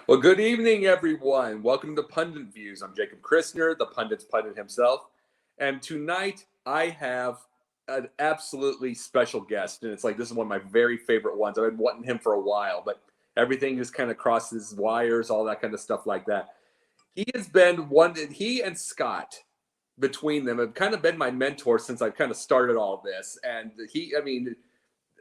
Well, good evening, everyone. Welcome to Punditviews. I'm Jacob Christner, the pundit's pundit himself. And tonight I have an absolutely special guest. And it's like, this is one of my very favorite ones. I've been wanting him for a while, but everything just kind of crosses wires, all that kind of stuff like that. He and Scott, between them, have kind of been my mentor since I've kind of started all this. And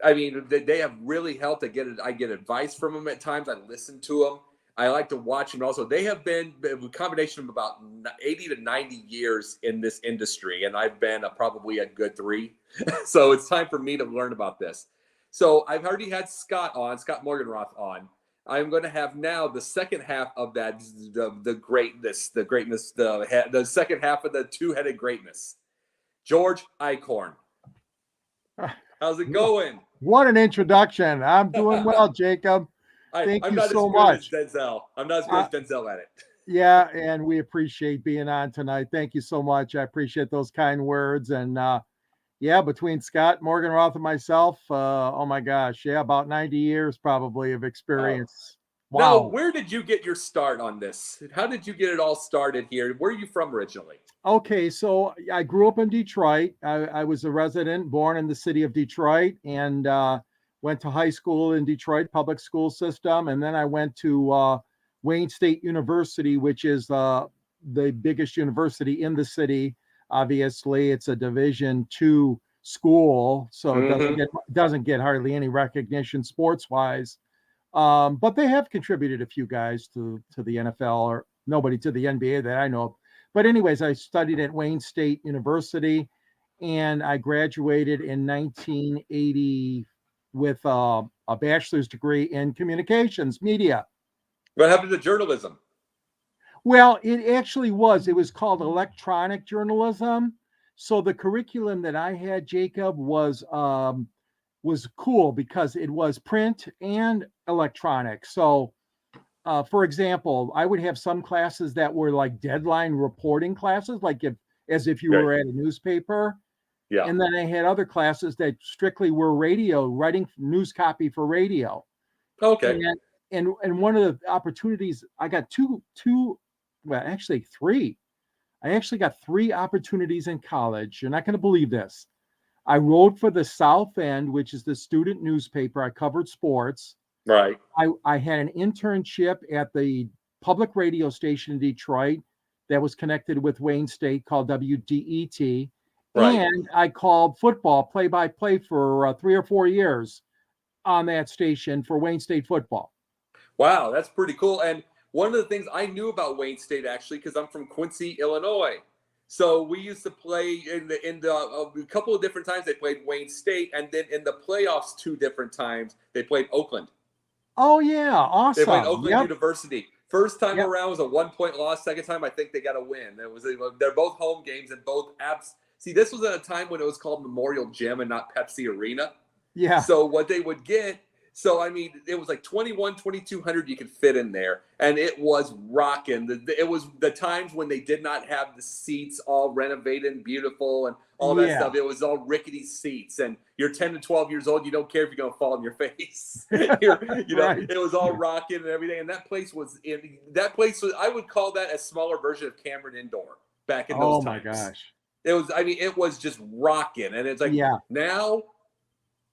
they have really helped. I get advice from them at times. I listen to them. I like to watch them also. They have been a combination of about 80 to 90 years in this industry, and I've been probably a good 3. So it's time for me to learn about this. So I've already had Scott Morgenroth on. I'm going to have now the second half of that, the second half of the two-headed greatness. George Eichorn. How's it going? What an introduction. I'm doing well, Jacob. Thank you so much. I'm not as good as Denzel at it. Yeah, and we appreciate being on tonight. Thank you so much. I appreciate those kind words. And between Scott Morgenroth and myself, oh my gosh, about 90 years probably of experience. Wow. Now, where did you get your start on this? How did you get it all started here? Where are you from originally? Okay, so I grew up in Detroit. I was a resident, born in the city of Detroit, and went to high school in Detroit, public school system. And then I went to Wayne State University, which is the biggest university in the city. Obviously, it's a Division II school, so it doesn't get hardly any recognition sports-wise. But they have contributed a few guys to the NFL, or nobody to the NBA that I know of. But anyways, I studied at Wayne State University, and I graduated in 1980 with a bachelor's degree in communications media. What happened to journalism? Well, it was called electronic journalism. So the curriculum that I had, Jacob, was cool because it was print and electronic. So for example, I would have some classes that were like deadline reporting classes, like as if you were at a newspaper. Yeah. And then I had other classes that strictly were radio, writing news copy for radio. Okay. And one of the opportunities, I got three. I actually got 3 opportunities in college. You're not going to believe this. I wrote for the South End, which is the student newspaper. I covered sports. Right. I had an internship at the public radio station in Detroit that was connected with Wayne State called WDET. Right. And I called football play-by-play for 3 or 4 years on that station for Wayne State football. Wow, that's pretty cool. And one of the things I knew about Wayne State, actually, because I'm from Quincy, Illinois. So we used to play in a couple of different times. They played Wayne State, and then in the playoffs 2 different times they played Oakland. Oh yeah, awesome! They played Oakland University. First time around was a 1-point loss. Second time, I think they got a win. They're both home games and both apps. See, this was at a time when it was called Memorial Gym and not Pepsi Arena. Yeah. So what they would get. So, I mean, it was like 2,200 you could fit in there, and it was rocking. It was the times when they did not have the seats all renovated and beautiful and all that stuff. It was all rickety seats, and you're 10 to 12 years old. You don't care if you're going to fall on your face. Right. It was all rocking and everything. And that place was, I would call that a smaller version of Cameron Indoor back in those times. Oh, my gosh. It was just rocking. And it's like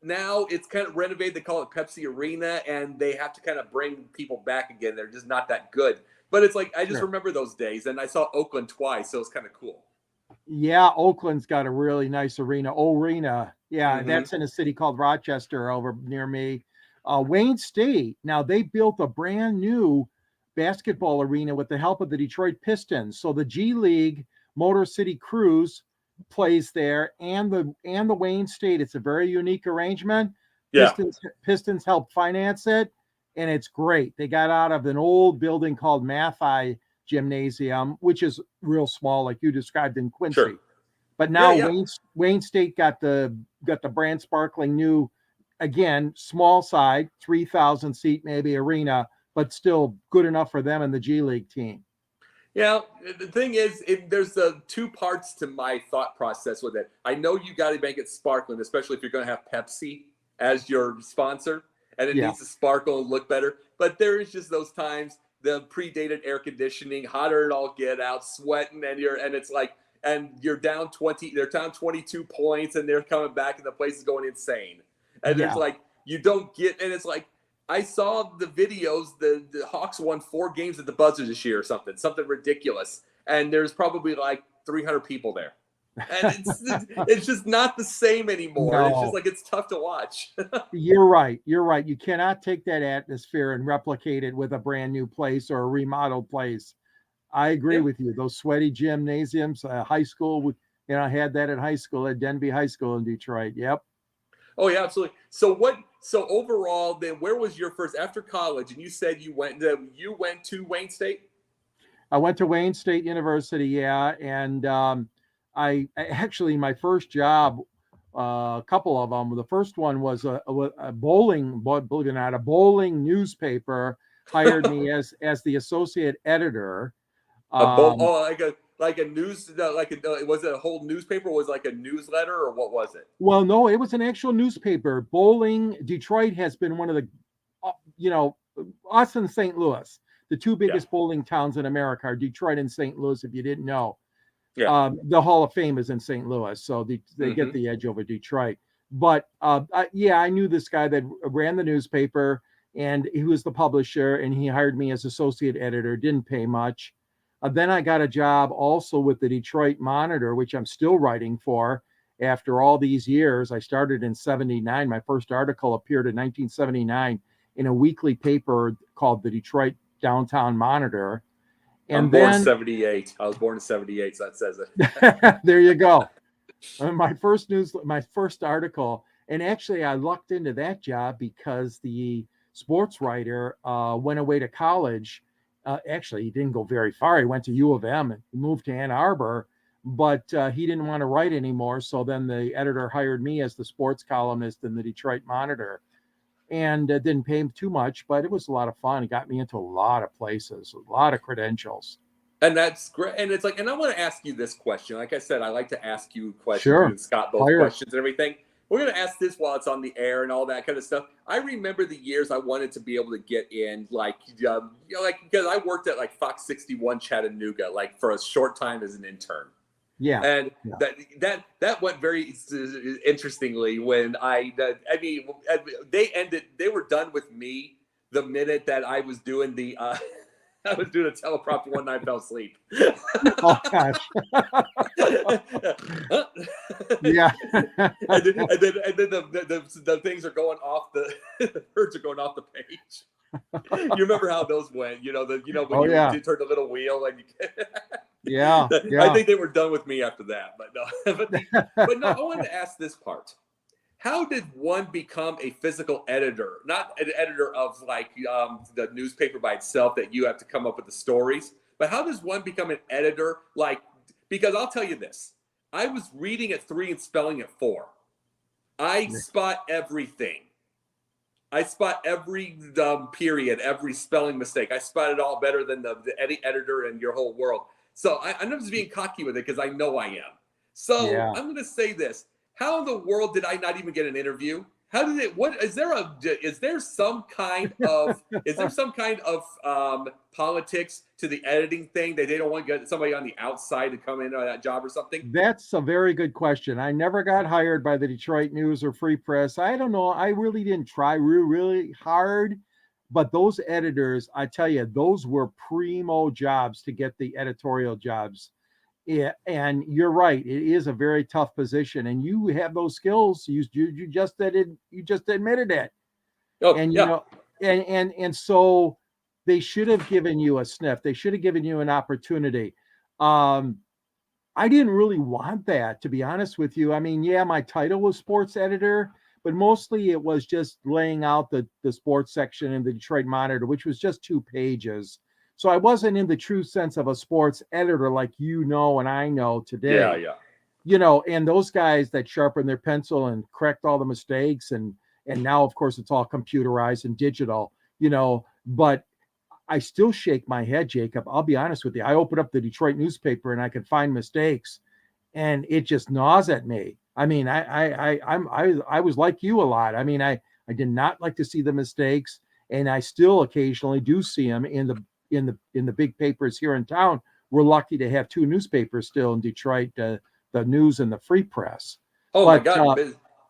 now it's kind of renovated. They call it Pepsi Arena, and they have to kind of bring people back again. They're just not that good. But it's like, I just remember those days, and I saw Oakland twice, so it's kind of cool. Yeah, Oakland's got a really nice arena. Yeah, that's in a city called Rochester over near me. Wayne State, now they built a brand new basketball arena with the help of the Detroit Pistons. So the G League Motor City Cruise plays there, and the Wayne State. It's a very unique arrangement. Yeah. Pistons helped finance it, and it's great. They got out of an old building called Mathi Gymnasium, which is real small, like you described in Quincy. Sure. But now Yeah. Wayne State got the brand sparkling new, again, small side, 3,000 seat maybe arena, but still good enough for them and the G League team. Yeah, the thing is, there's two parts to my thought process with it. I know you got to make it sparkling, especially if you're going to have Pepsi as your sponsor, and it needs to sparkle and look better. But there is just those times, the predated air conditioning, hotter than all get out, sweating, and it's like, and you're down 20, they're down 22 points, and they're coming back, and the place is going insane. And there's like, you don't get, and it's like, I saw the videos. The Hawks won 4 games at the buzzer this year or something ridiculous. And there's probably like 300 people there. And it's just not the same anymore. No. It's just like, it's tough to watch. You're right. You cannot take that atmosphere and replicate it with a brand new place or a remodeled place. I agree with you. Those sweaty gymnasiums, high school, I had that at high school at Denby High School in Detroit. Yep. Oh yeah, absolutely. So overall, then where was your first after college? And you said you went to Wayne State. I went to Wayne State University, yeah, and I actually my first job, a couple of them. The first one was a bowling, believe it or not, a bowling newspaper hired me as the associate editor. Like a news, was it a whole newspaper? Was it like a newsletter, or what was it? Well, no, it was an actual newspaper. Bowling, Detroit has been one of the, us and St. Louis, the two biggest bowling towns in America are Detroit and St. Louis, if you didn't know. Yeah. The Hall of Fame is in St. Louis, so they get the edge over Detroit. But I knew this guy that ran the newspaper, and he was the publisher, and he hired me as associate editor, didn't pay much. Then I got a job also with the Detroit Monitor, which I'm still writing for after all these years. I started in 79. My first article appeared in 1979 in a weekly paper called the Detroit Downtown Monitor. And I'm born in 78. I was born in 78, so that says it. There you go. My first article, and actually I lucked into that job because the sports writer went away to college. Actually, he didn't go very far. He went to U of M and moved to Ann Arbor, but he didn't want to write anymore. So then the editor hired me as the sports columnist in the Detroit Monitor, and didn't pay him too much, but it was a lot of fun. It got me into a lot of places, a lot of credentials. And that's great. And it's like, and I want to ask you this question. Like I said, I like to ask you questions. Sure. And Scott, both questions and everything. We're going to ask this while it's on the air and all that kind of stuff. I remember the years I wanted to be able to get in, because I worked at like Fox 61 Chattanooga, like for a short time as an intern. Yeah. And that went very interestingly when they were done with me the minute that I was doing the I was doing a teleprompter one night, fell asleep. Oh gosh. Yeah. and then the things are going off the birds are going off the page. You remember how those went? When you turned the little wheel and yeah. I think they were done with me after that. But no, I wanted to ask this part. How did one become a physical editor? Not an editor of the newspaper by itself that you have to come up with the stories, but how does one become an editor? Because I'll tell you this, I was reading at 3 and spelling at 4. I spot everything. I spot every period, every spelling mistake. I spot it all better than the editor in your whole world. So I'm just being cocky with it because I know I am. So I'm going to say this. How in the world did I not even get an interview? How did it? Is there some kind of politics to the editing thing that they don't want to get somebody on the outside to come in on that job or something? That's a very good question. I never got hired by the Detroit News or Free Press. I don't know. I really didn't try really hard, but those editors, I tell you, those were primo jobs to get the editorial jobs. Yeah, and you're right. It is a very tough position, and you have those skills. You just admitted it. Oh, and and so they should have given you a sniff. They should have given you an opportunity. I didn't really want that, to be honest with you. I mean, my title was sports editor, but mostly it was just laying out the sports section in the Detroit Monitor, which was just 2 pages. So I wasn't in the true sense of a sports editor like and I know today. Yeah. And those guys that sharpened their pencil and correct all the mistakes, and now of course it's all computerized and digital, but I still shake my head, Jacob. I'll be honest with you. I open up the Detroit newspaper and I can find mistakes, and it just gnaws at me. I mean, I was like you a lot. I mean, I did not like to see the mistakes, and I still occasionally do see them in the big papers here in town. We're lucky to have 2 newspapers still in Detroit, the News and the Free Press. Oh my God!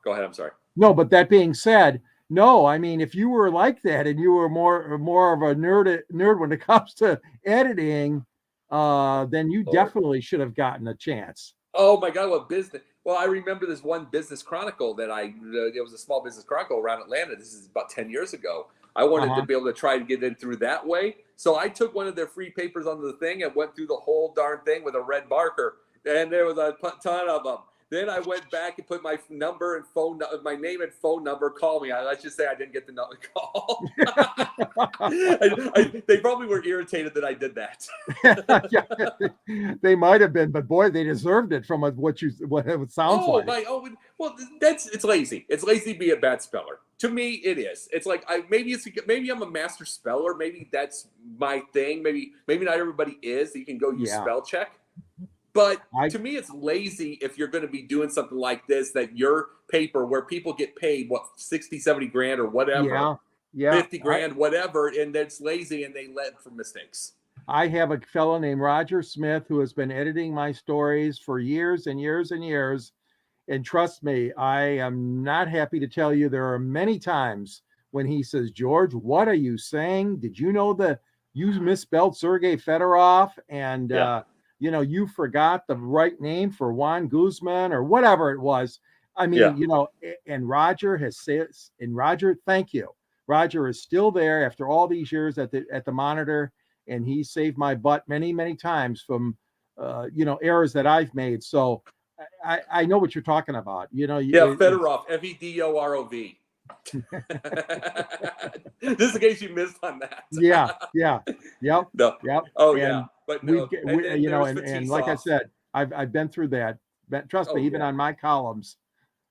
Go ahead. I'm sorry. No, but that being said, no, I mean, if you were like that and you were more of a nerd when it comes to editing, then you definitely should have gotten a chance. Oh my God, what business? Well, I remember this one business chronicle that it was a small business chronicle around Atlanta. This is about 10 years ago. I wanted to be able to try to get in through that way. So I took one of their free papers onto the thing and went through the whole darn thing with a red marker. And there was a ton of them. Then I went back and put my number and my name and phone number. Call me. Let's just say I didn't get the call. They probably were irritated that I did that. Yeah, they might have been, but boy, they deserved it from what it sounds like. Well, it's lazy. It's lazy to be a bad speller. To me, it is. It's like maybe I'm a master speller. Maybe that's my thing. Maybe not everybody is. You can go use spell check. But to me, it's lazy if you're going to be doing something like this, that your paper where people get paid, 60, 70 grand or whatever, 50 grand, whatever, and it's lazy and they let for mistakes. I have a fellow named Roger Smith who has been editing my stories for years and years and years. And trust me, I am not happy to tell you there are many times when he says, George, what are you saying? Did you know that you misspelled Sergei Fedorov? And, you forgot the right name for Juan Guzman or whatever it was. I mean, and Roger has said, and Roger, thank you. Roger is still there after all these years at the Monitor, and he saved my butt many, many times from, errors that I've made. So I know what you're talking about. Fedorov, Fedorov. This is in case you missed on that. Yep. Oh, and yeah. But no, and like I said, I've been through that. But trust me, even on my columns,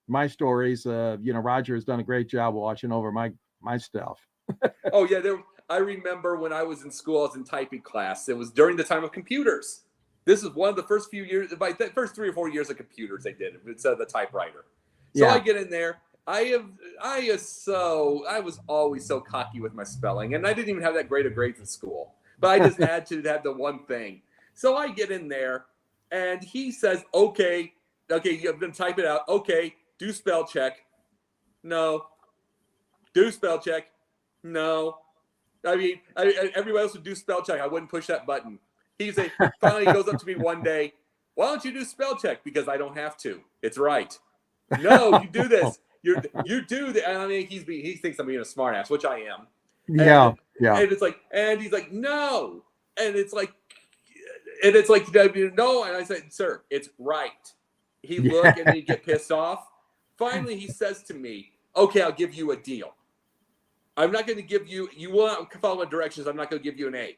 my stories, Roger has done a great job watching over my stuff. Oh yeah, I remember when I was in school, I was in typing class. It was during the time of computers. This is one of the first few years, the first 3 or 4 years of computers they did instead of the typewriter. So I get in there. I was always so cocky with my spelling, and I didn't even have that great of grades in school. But I just had to have the one thing. So I get in there, and he says, okay, you're going to type it out. Okay, do spell check. No. Do spell check. No. I mean, everybody else would do spell check. I wouldn't push that button. Finally goes up to me one day, why don't you do spell check? Because I don't have to. It's right. No, you do this. You do that. I mean, he thinks I'm being a smart ass, which I am. Yeah. And it's like, and he's like, no. And it's like, no. And I said, sir, it's right. He looked and he'd get pissed off. Finally, he says to me, okay, I'll give you a deal. I'm not going to give you will not follow my directions. I'm not going to give you an A.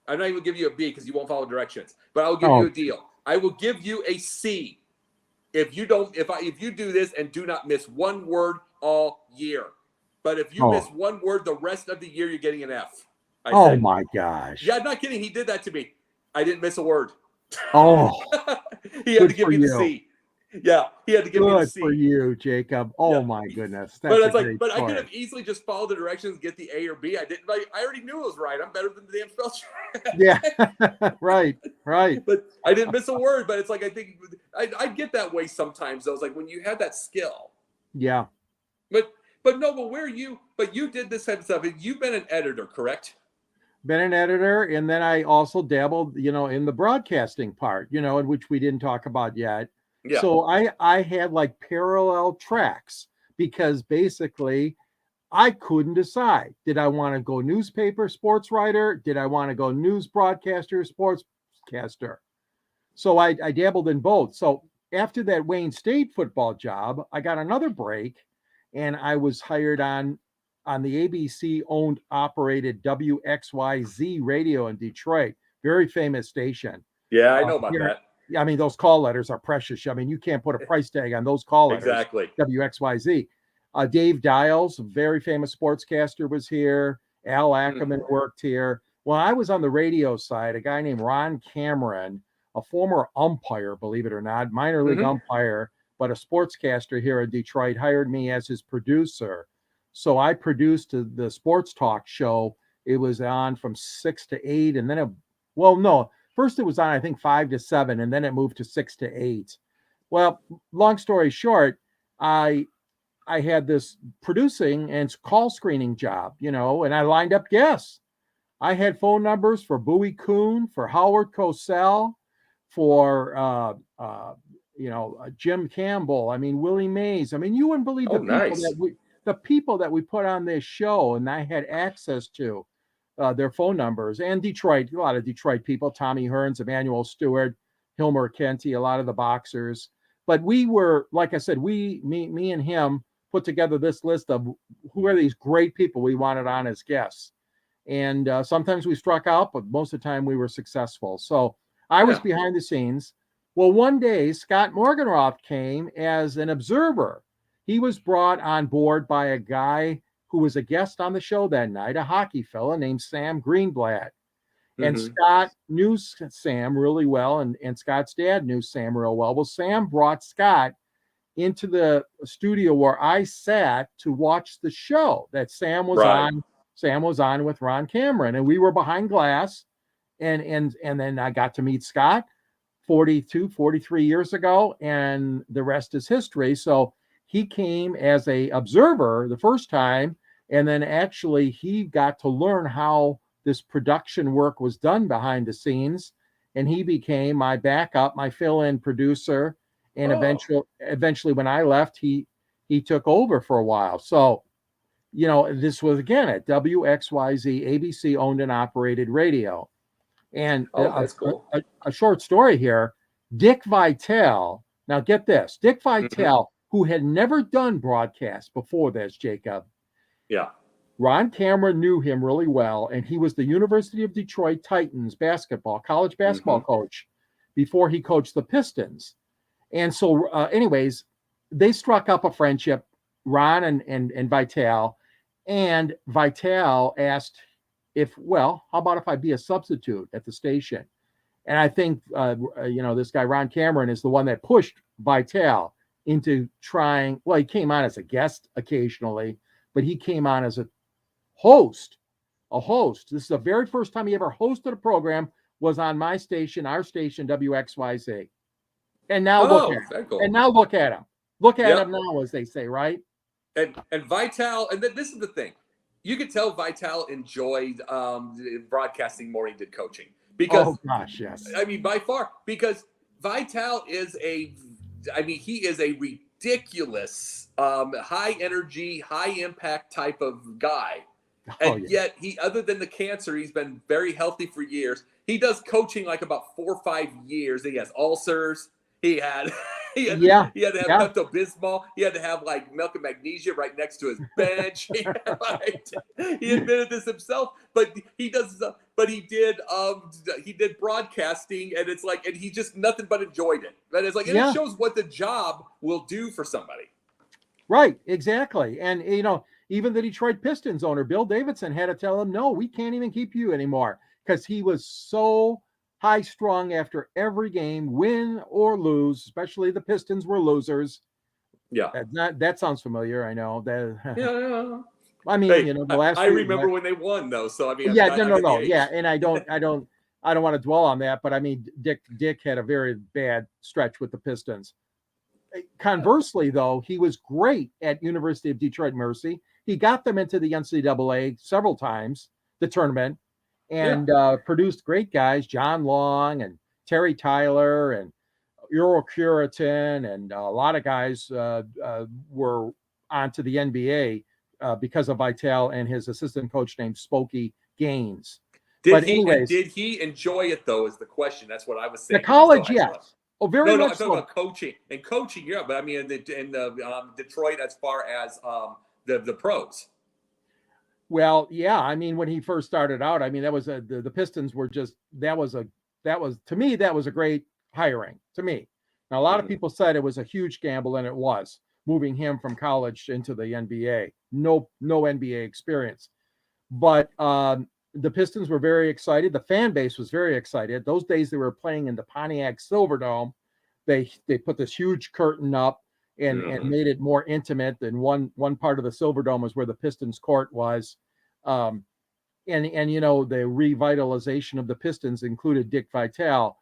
I'm not even going to give you a B because you won't follow directions. But I'll give you a deal. I will give you a C if you do this and do not miss one word all year. But if you miss one word the rest of the year, you're getting an F. I said, my gosh. Yeah, I'm not kidding. He did that to me. I didn't miss a word. He had to give me the C. Yeah, he had to give me the C. Good for you, Jacob. My goodness. But it's like, I could have easily just followed the directions, get the A or B. I didn't. I already knew it was right. I'm better than the damn spell check. Yeah, right. But I didn't miss a word. But it's like I think I get that way sometimes. I was like when you have that skill. Yeah. But no. But where you? But you did this type of stuff. You've been an editor, correct? Been an editor, and then I also dabbled, in the broadcasting part, in which we didn't talk about yet. Yeah. So I had like parallel tracks because basically I couldn't decide. Did I want to go newspaper sports writer? Did I want to go news broadcaster, sportscaster? So I dabbled in both. So after that Wayne State football job, I got another break and I was hired on the ABC owned operated WXYZ radio in Detroit, very famous station. Yeah, I know about that. I mean, those call letters are precious. I mean, you can't put a price tag on those call letters. Exactly. WXYZ. Dave Dials, a very famous sportscaster, was here. Al Ackerman worked here. Well, I was on the radio side. A guy named Ron Cameron, a former umpire, believe it or not, minor league umpire, but a sportscaster here in Detroit, hired me as his producer. So I produced the sports talk show. It was on from 6 to 8, and then first it was on, I think, 5 to 7, and then it moved to 6 to 8. Well, long story short, I had this producing and call screening job, and I lined up guests. I had phone numbers for Bowie Kuhn, for Howard Cosell, for Jim Campbell. I mean, Willie Mays. I mean, you wouldn't believe the people that we put on this show, and I had access to their phone numbers. And Detroit, a lot of Detroit people, Tommy Hearns, Emmanuel Stewart, Hilmer Kenty, a lot of the boxers. But we were, like I said, me and him put together this list of who are these great people we wanted on as guests. And sometimes we struck out, but most of the time we were successful. So I was behind the scenes. Well, one day Scott Morgenroth came as an observer. He was brought on board by a guy who was a guest on the show that night, a hockey fella named Sam Greenblatt. And Scott knew Sam really well, and Scott's dad knew Sam real well. Well, Sam brought Scott into the studio where I sat to watch the show that Sam was on. Sam was on with Ron Cameron, and we were behind glass. And then I got to meet Scott 43 years ago, and the rest is history. So he came as a observer the first time, and then actually he got to learn how this production work was done behind the scenes, and he became my backup, my fill-in producer. And eventually when I left, he took over for a while. So, this was again at WXYZ, ABC owned and operated radio. And that's cool. A short story here. Dick Vitale. Now get this, Dick Vitale, who had never done broadcasts before this, Jacob. Yeah. Ron Cameron knew him really well, and he was the University of Detroit Titans college basketball coach before he coached the Pistons. And so anyways, they struck up a friendship, Ron and Vitale, and Vitale asked how about if I be a substitute at the station? And I think, this guy, Ron Cameron, is the one that pushed Vitale into trying. Well, he came on as a guest occasionally, but he came on as a host. This is the very first time he ever hosted a program, was on my station, our station, WXYZ. And now look at him. Cool. And now look at him. Look at him now, as they say, right? And Vitale, and this is the thing. You could tell Vitale enjoyed broadcasting more than he did coaching. Because, yes. I mean, by far, because Vitale is he is a ridiculous, high energy, high impact type of guy. And yet other than the cancer, he's been very healthy for years. He does coaching like about 4 or 5 years. He has ulcers. He had to have Pepto-Bismol. He had to have like milk and magnesia right next to his bench. He admitted this himself, but he did broadcasting, and it's like, and he just nothing but enjoyed it. And it's like, and it shows what the job will do for somebody. Right, exactly. And even the Detroit Pistons owner, Bill Davidson, had to tell him, no, we can't even keep you anymore, because he was so high-strung after every game, win or lose. Especially the Pistons were losers. Yeah, that sounds familiar. I know that. Yeah. I mean, the last. I remember when they won, though. So I mean, no. Yeah, and I don't want to dwell on that, but I mean, Dick had a very bad stretch with the Pistons. Conversely, though, he was great at University of Detroit Mercy. He got them into the NCAA several times, the tournament. And produced great guys, John Long and Terry Tyler and Earl Curitan, and a lot of guys were onto the NBA because of Vitale and his assistant coach named Smokey Gaines. Did he enjoy it, though, is the question. That's what I was saying. The college, yes. Oh, very No, no, much I'm talking so. about coaching and coaching. Yeah, but I mean, in Detroit, as far as the pros. Well, yeah, I mean, when he first started out, I mean, that was the Pistons were just that was to me that was a great hiring to me. Now, a lot of Hmm. people said it was a huge gamble, and it was moving him from college into the NBA. No NBA experience, but the Pistons were very excited. The fan base was very excited. Those days they were playing in the Pontiac Silverdome. They put this huge curtain up and Hmm. made it more intimate. And one part of the Silverdome was where the Pistons court was. Um, and you know, the revitalization of the Pistons included Dick Vitale.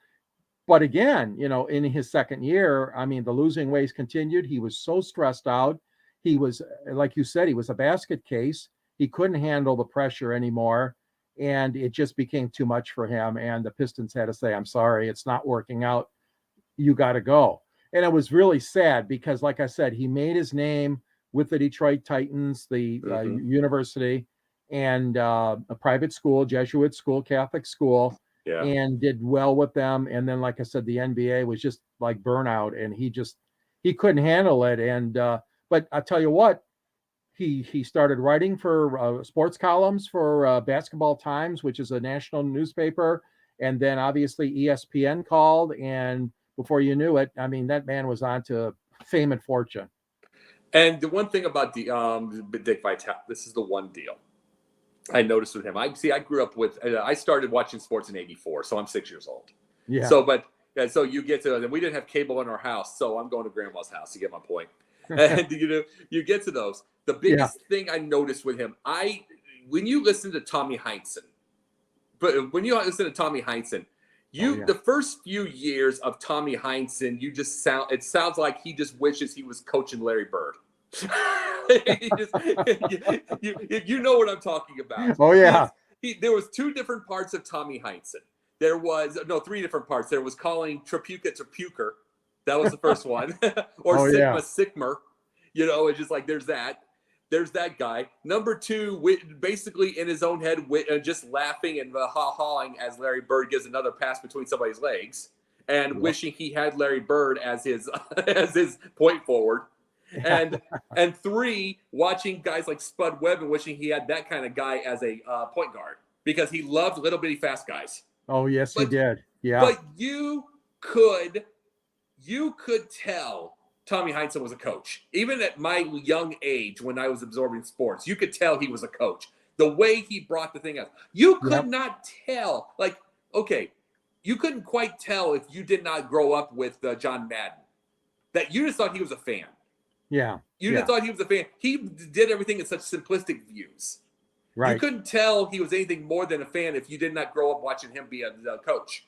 But again, you know, in his second year, I mean, the losing ways continued. He was so stressed out. He was, like you said, he was a basket case. He couldn't handle the pressure anymore. And it just became too much for him. And the Pistons had to say, I'm sorry, it's not working out. You got to go. And it was really sad because, like I said, he made his name with the Detroit Titans, the Hmm. university, and a private school, Jesuit school, Catholic school, Yeah. and did well with them. And then, like I said, the NBA was just like burnout, and he couldn't handle it. And but I tell you what, he started writing for sports columns for Basketball Times, which is a national newspaper, and then obviously ESPN called, and before you knew it, I mean, that man was on to fame and fortune. And the one thing about the Dick Vitale, this is the one deal I noticed with him. I grew up with. I started watching sports in '84, so I'm 6 years old. Yeah. So, but so you get to, and we didn't have cable in our house, so I'm going to grandma's house. You get my point. And you get to those. The Yeah. biggest thing I noticed with him, when you listen to Tommy Heinsohn, but when you listen to Tommy Heinsohn, Oh yeah. the first few years of Tommy Heinsohn, it sounds like he just wishes he was coaching Larry Bird. just, you know what I'm talking about. Oh yeah. There was two different parts of Tommy Heinsohn. There was three different parts. There was calling Trapuka to Puker. That was the first one. Or Oh Sigma yeah. Sigmer. It's just like there's that guy. Number two, basically in his own head, just laughing and ha-hawing as Larry Bird gives another pass between somebody's legs, and Yep. wishing he had Larry Bird as his as his point forward. And three, watching guys like Spud Webb and wishing he had that kind of guy as a point guard because he loved little bitty fast guys. Oh yes, he But did. Yeah. but you could tell Tommy Heinsohn was a coach. Even at my young age, when I was absorbing sports, you could tell he was a coach. The way he brought the thing up, you could Yep. not tell. Like, okay, you couldn't quite tell if you did not grow up with John Madden. That you just thought he was a fan. Yeah. You Yeah. just thought he was a fan. He did everything in such simplistic views. You Right. couldn't tell he was anything more than a fan if you did not grow up watching him be a coach.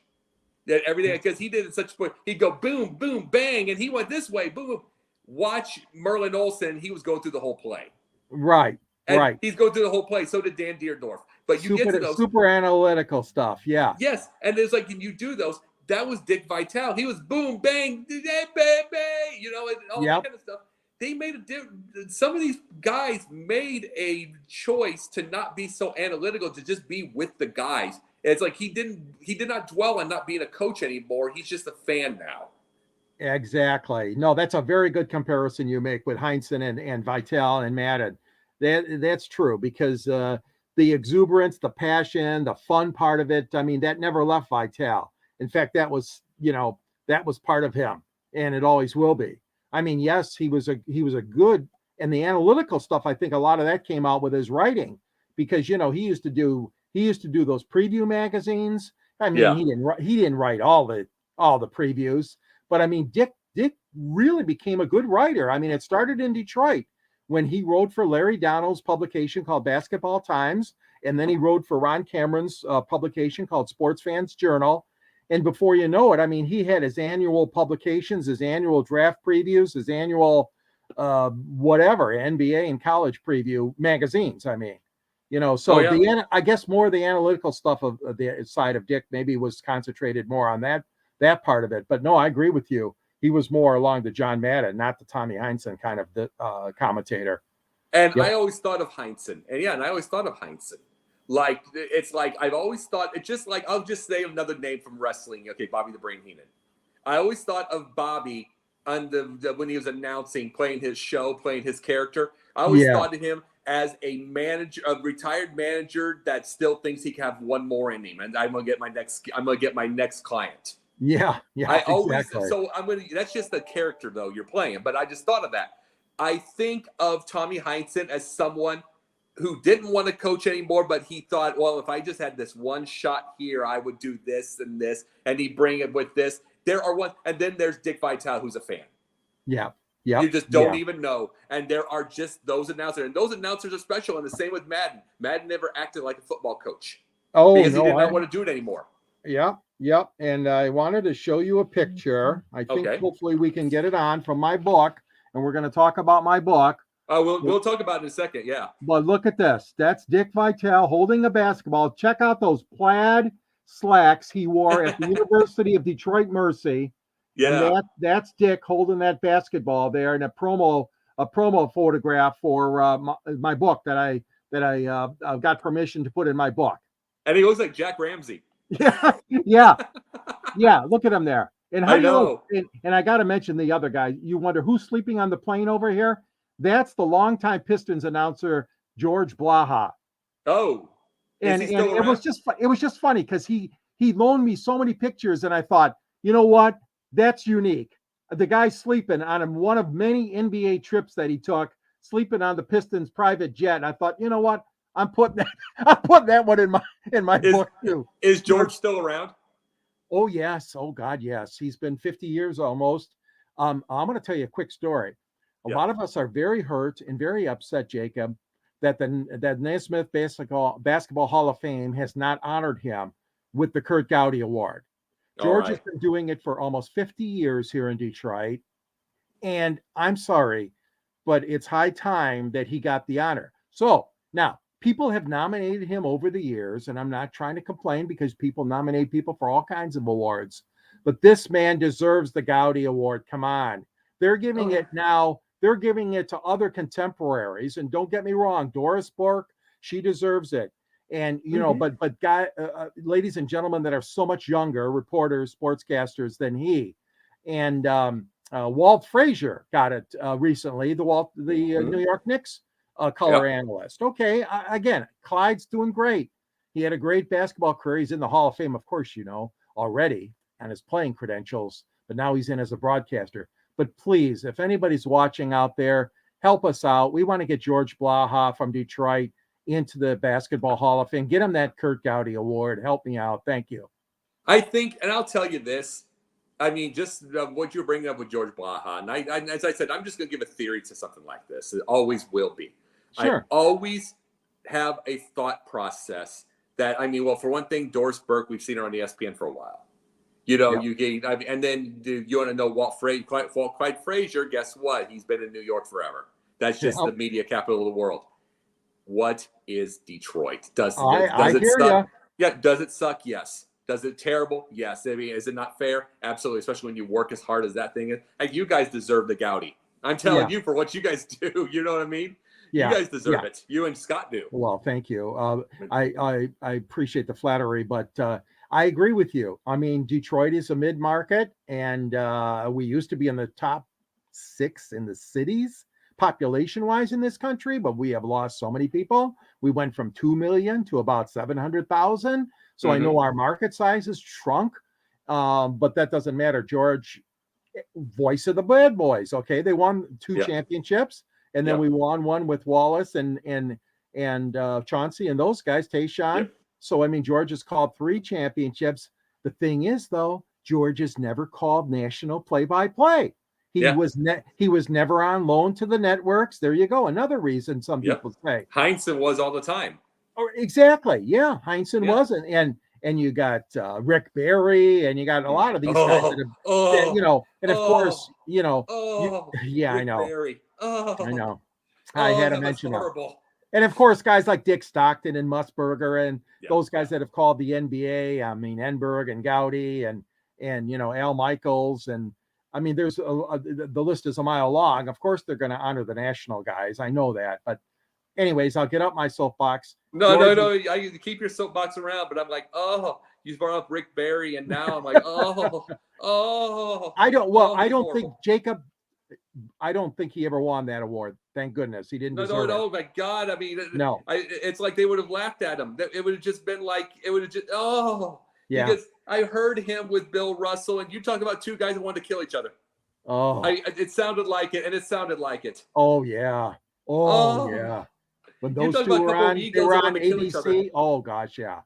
That everything, because he did it such a point. He'd go boom, boom, bang, and he went this way, boom, boom. Watch Merlin Olsen. He was going through the whole play. Right. And Right. he's going through the whole play. So did Dan Deerdorf. But you get to those. Super analytical stuff. Yeah. Yes. And there's like, when you do those, that was Dick Vitale. He was boom, bang, baby, and all that Yep. kind of stuff. They made a difference. Some of these guys made a choice to not be so analytical, to just be with the guys. It's like he did not dwell on not being a coach anymore. He's just a fan now. Exactly. No, that's a very good comparison you make with Heinsohn and Vitale and Madden. That's true because the exuberance, the passion, the fun part of it, I mean, that never left Vitale. In fact, that was part of him, and it always will be. I mean, yes, he was a good, and the analytical stuff, I think a lot of that came out with his writing because he used to do those preview magazines. I mean, Yeah. he didn't write all the previews, but I mean, Dick really became a good writer. I mean, it started in Detroit when he wrote for Larry Donnell's publication called Basketball Times, and then he wrote for Ron Cameron's publication called Sports Fans Journal. And before you know it, I mean, he had his annual publications, his annual draft previews, his annual whatever, NBA and college preview magazines. I mean, so I guess more of the analytical stuff of the side of Dick maybe was concentrated more on that part of it. But no, I agree with you. He was more along the John Madden, not the Tommy Heinsohn kind of commentator. And Yep. I always thought of Heinsohn. Like, it's like I've always thought, it's just like, I'll just say another name from wrestling. Okay, Bobby the Brain Heenan. I always thought of Bobby on when he was announcing, playing his show, playing his character. I always Yeah. thought of him as a manager, a retired manager that still thinks he can have one more in him, and I'm gonna get my next client. Yeah. I Yeah. always Exactly. so I'm gonna. That's just the character though you're playing. But I just thought of that. I think of Tommy Heinsohn as someone who didn't want to coach anymore, but he thought, well, if I just had this one shot here, I would do this and this, and he bring it with this. There are one, and then there's Dick Vitale, who's a fan. Yeah. You Yep. just don't even know. And there are just those announcers. And those announcers are special. And the same with Madden. Madden never acted like a football coach Oh because he no. did not want to do it anymore. Yep. Yep. And I wanted to show you a picture. I think Okay. hopefully we can get it on from my book, and we're going to talk about my book. We'll talk about it in a second. Yeah. But look at this. That's Dick Vitale holding a basketball. Check out those plaid slacks he wore at the University of Detroit Mercy. Yeah. And that's Dick holding that basketball there in a promo photograph for my book that I got permission to put in my book. And he looks like Jack Ramsey. Yeah. Look at him there. And how I know. And I got to mention the other guy. You wonder who's sleeping on the plane over here? That's the longtime Pistons announcer George Blaha. Oh. And it was just funny because he loaned me so many pictures, and I thought, you know what? That's unique. The guy's sleeping on one of many NBA trips that he took, sleeping on the Pistons private jet. And I thought, you know what? I'm putting that one in my book too. Is George still around? Oh yes. Oh God, yes. He's been 50 years almost. I'm going to tell you a quick story. A lot of us are very hurt and very upset, Jacob, that the Naismith Basketball Hall of Fame has not honored him with the Kurt Gowdy Award. George has been doing it for almost 50 years here in Detroit. And I'm sorry, but it's high time that he got the honor. So now people have nominated him over the years, and I'm not trying to complain because people nominate people for all kinds of awards. But this man deserves the Gowdy Award. Come on. They're giving it now. They're giving it to other contemporaries. And don't get me wrong, Doris Burke, she deserves it. And, you know, but ladies and gentlemen that are so much younger, reporters, sportscasters than he. And Walt Frazier got it recently, the New York Knicks color analyst. Okay, again, Clyde's doing great. He had a great basketball career. He's in the Hall of Fame, of course, you know, already on his playing credentials, but now he's in as a broadcaster. But please, if anybody's watching out there, help us out. We want to get George Blaha from Detroit into the Basketball Hall of Fame. Get him that Kurt Gowdy Award. Help me out. Thank you. I think, and I'll tell you this, I mean, just what you're bringing up with George Blaha, and I, as I said, I'm just going to give a theory to something like this. It always will be. Sure. I always have a thought process that, I mean, well, for one thing, Doris Burke, we've seen her on ESPN for a while. You know, and then you want to know Walt Clyde Frazier, guess what? He's been in New York forever. That's just the media capital of the world. What is Detroit? Does it suck? Yeah. Does it suck? Yes. Does it terrible? Yes. I mean, is it not fair? Absolutely. Especially when you work as hard as that thing is. Like, you guys deserve the Gowdy. I'm telling you for what you guys do. You know what I mean? Yeah. You guys deserve it. You and Scott do. Well, thank you. I appreciate the flattery, but I agree with you. I mean, Detroit is a mid-market, and we used to be in the top 6 in the cities population-wise in this country, but we have lost so many people. We went from 2 million to about 700,000. So I know our market size has shrunk, but that doesn't matter. George, voice of the bad boys. Okay, they won 2 championships, and then we won one with Wallace and Chauncey and those guys, Tayshaun. So I mean, George has called 3 championships. The thing is, though, George has never called national play-by-play. He was never on loan to the networks. There you go. Another reason some people say Heinsohn was all the time. Oh, exactly. Yeah, Heinsohn wasn't, and you got Rick Barry, and you got a lot of these guys that have, you know, and of course, you know, Rick I know, Barry. I know, I had to mention that. And of course, guys like Dick Stockton and Musburger and those guys that have called the NBA. I mean, Enberg and Gowdy and you know, Al Michaels, and I mean, there's the list is a mile long. Of course, they're going to honor the national guys. I know that, but anyways, I'll get up my soapbox. No. I keep your soapbox around, but I'm like, you brought up Rick Barry, and now I'm like, I don't horrible. think Jacob. I don't think he ever won that award. Thank goodness he didn't deserve it. No, my God. I mean, No. it's like they would have laughed at him. It would have just been like, Yeah. because I heard him with Bill Russell, and you talk about two guys who wanted to kill each other. Oh. It sounded like it, and it sounded like it. Oh yeah. Oh yeah. When those two were on, they were on ABC. Oh gosh, yeah.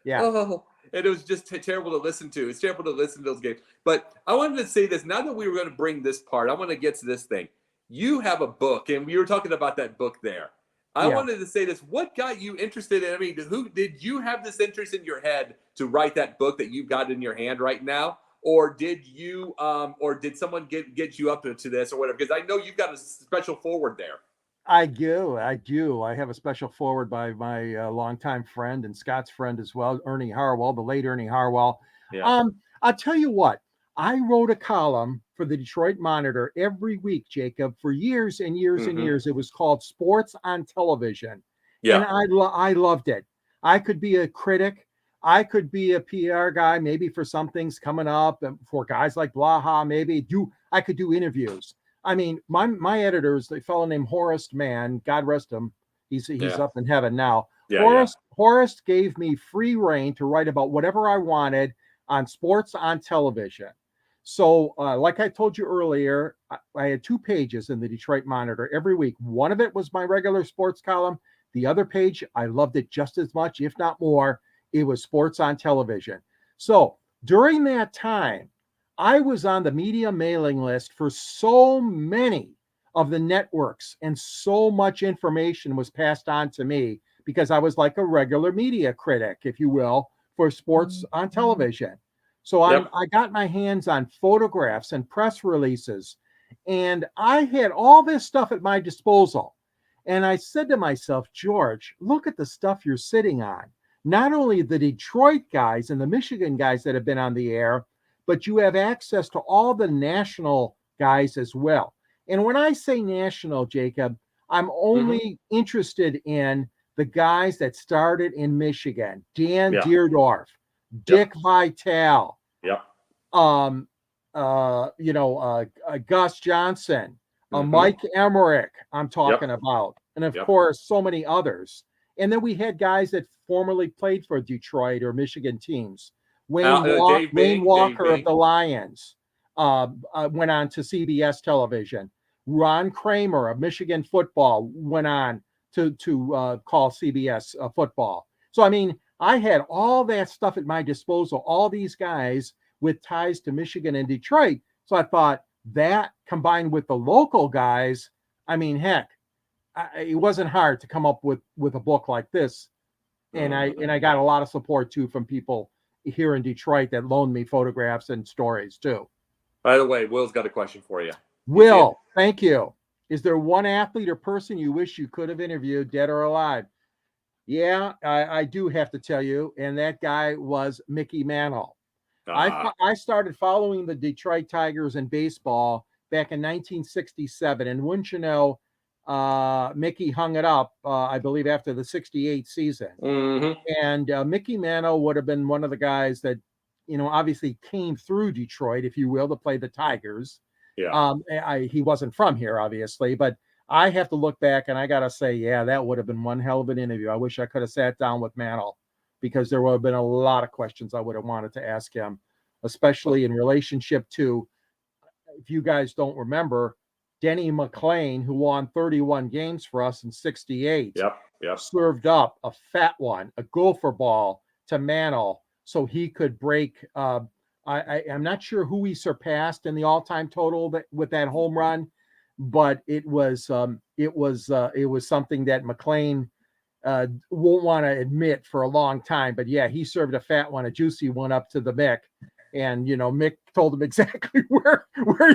Yeah. Oh, and it was just terrible to listen to. It's terrible to listen to those games. But I wanted to say this. Now that we were going to bring this part, I want to get to this thing. You have a book, and we were talking about that book there. I wanted to say this. What got you interested in? I mean, who did you have this interest in your head to write that book that you've got in your hand right now? Or did you, or did someone get you up to this or whatever? Because I know you've got a special forward there. I do. I have a special forward by my longtime friend and Scott's friend as well, Ernie Harwell, the late Ernie Harwell. Yeah. I'll tell you what, I wrote a column for the Detroit Monitor every week, Jacob, for years and years and years. It was called Sports on Television. Yeah. And I loved it. I could be a critic. I could be a PR guy, maybe for some things coming up, and for guys like Blaha, I could do interviews. I mean, my editor is a fellow named Horace Mann. God rest him. He's up in heaven now. Yeah, Horace gave me free reign to write about whatever I wanted on sports on television. So, like I told you earlier, I had 2 pages in the Detroit Monitor every week. One of it was my regular sports column. The other page, I loved it just as much, if not more. It was sports on television. So during that time, I was on the media mailing list for so many of the networks, and so much information was passed on to me because I was like a regular media critic, if you will, for sports on television. So I got my hands on photographs and press releases, and I had all this stuff at my disposal. And I said to myself, George, look at the stuff you're sitting on. Not only the Detroit guys and the Michigan guys that have been on the air, but you have access to all the national guys as well. And when I say national, Jacob, I'm only interested in the guys that started in Michigan: Dan Deerdorf, Dick Vitale, Gus Johnson, Mike Emmerich, I'm talking about, and of course, so many others. And then we had guys that formerly played for Detroit or Michigan teams. Wayne Walker of the Lions went on to CBS television. Ron Kramer of Michigan football went on to call CBS football. So, I mean, I had all that stuff at my disposal, all these guys with ties to Michigan and Detroit. So I thought that combined with the local guys, I mean, heck, it wasn't hard to come up with a book like this. And I got a lot of support too from people here in Detroit that loaned me photographs and stories too. By the way, Will's got a question for you. Will, thank you. Is there one athlete or person you wish you could have interviewed, dead or alive? Yeah, I do have to tell you, and that guy was Mickey Mantle. I started following the Detroit Tigers in baseball back in 1967, and wouldn't you know, Mickey hung it up, I believe, after the 68 season. And Mickey Mantle would have been one of the guys that, obviously came through Detroit, if you will, to play the Tigers. He wasn't from here, obviously, but I have to look back and I got to say, yeah, that would have been one hell of an interview. I wish I could have sat down with Mantle, because there would have been a lot of questions I would have wanted to ask him, especially in relationship to, if you guys don't remember, Denny McClain, who won 31 games for us in 68, served up a fat one, a gopher ball to Mantle so he could break. I'm not sure who he surpassed in the all-time total with that home run, but it was something that McClain won't want to admit for a long time. But yeah, he served a fat one, a juicy one up to the Mick. And, Mick told him exactly where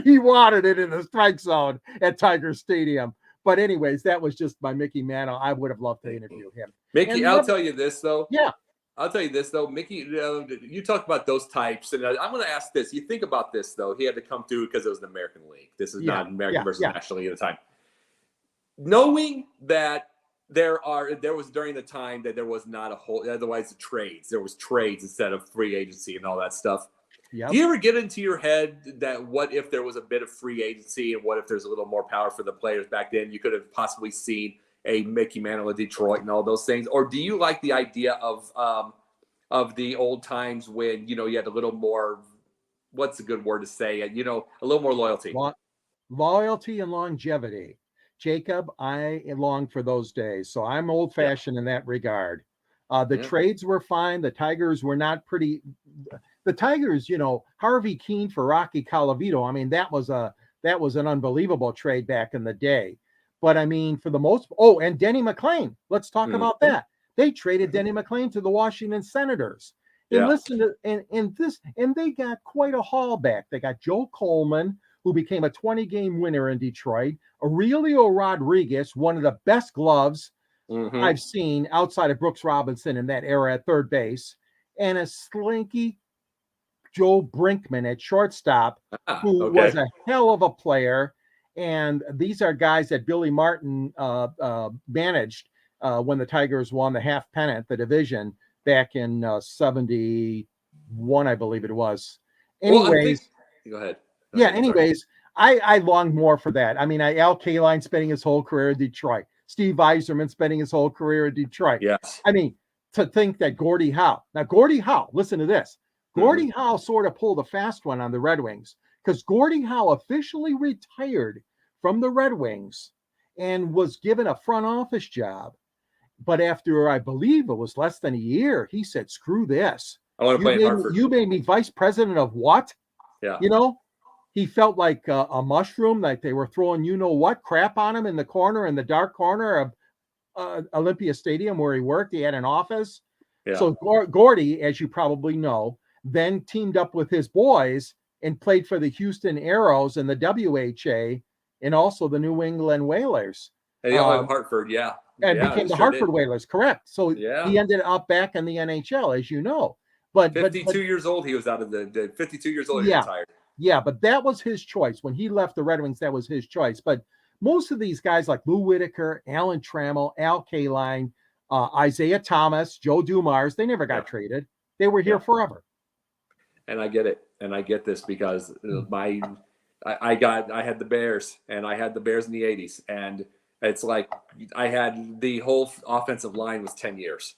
he wanted it in the strike zone at Tiger Stadium. But anyways, that was just my Mickey Mantle. I would have loved to interview him. Mickey, I'll tell you this, though. Yeah. I'll tell you this, though. Mickey, you talk about those types. And I'm going to ask this. You think about this, though. He had to come through because it was the American League. This is not American versus National League at the time. Knowing that there was during the time that there was not a whole, otherwise the trades. There was trades instead of free agency and all that stuff. Yep. Do you ever get into your head that what if there was a bit of free agency and what if there's a little more power for the players back then? You could have possibly seen a Mickey Mantle of Detroit and all those things. Or do you like the idea of the old times when, you had a little more, what's a good word to say? A little more loyalty. Loyalty and longevity. Jacob, I long for those days. So I'm old fashioned in that regard. The trades were fine. The Tigers were not pretty. The Tigers, Harvey Keene for Rocky Colavito. I mean, that was an unbelievable trade back in the day. But I mean, for the most, and Denny McLain. Let's talk about that. They traded Denny McLain to the Washington Senators. And listen to and they got quite a haul back. They got Joe Coleman, who became a 20-game winner in Detroit. Aurelio Rodriguez, one of the best gloves I've seen outside of Brooks Robinson in that era at third base, and a slinky Joe Brinkman at shortstop, who was a hell of a player. And these are guys that Billy Martin managed when the Tigers won the half pennant, the division, back in 71, I believe it was. Anyways, go ahead. Anyways, I long more for that. I mean, Al Kaline spending his whole career in Detroit. Steve Yzerman spending his whole career in Detroit. Yes. I mean, to think that Gordie Howe, listen to this. Gordie Howe sort of pulled a fast one on the Red Wings, because Gordie Howe officially retired from the Red Wings and was given a front office job. But after, I believe it was less than a year, he said, screw this. I want to play in Hartford. You made me vice president of what? Yeah. He felt like a mushroom, like they were throwing what crap on him in the corner, in the dark corner of Olympia Stadium where he worked. He had an office. Yeah. So Gordie, as you probably know, then teamed up with his boys and played for the Houston Aeros and the WHA and also the New England Whalers. And Hartford, and became the Hartford Whalers, correct. So he ended up back in the NHL, as you know. But 52 years old, he was out of the 52 years old, he retired. Yeah, but that was his choice. When he left the Red Wings, that was his choice. But most of these guys like Lou Whitaker, Alan Trammell, Al Kaline, Isaiah Thomas, Joe Dumars, they never got traded. They were here forever. And I get it. And I get this because I had the Bears, and I had the Bears in the 80s. And it's like I had the whole offensive line was 10 years.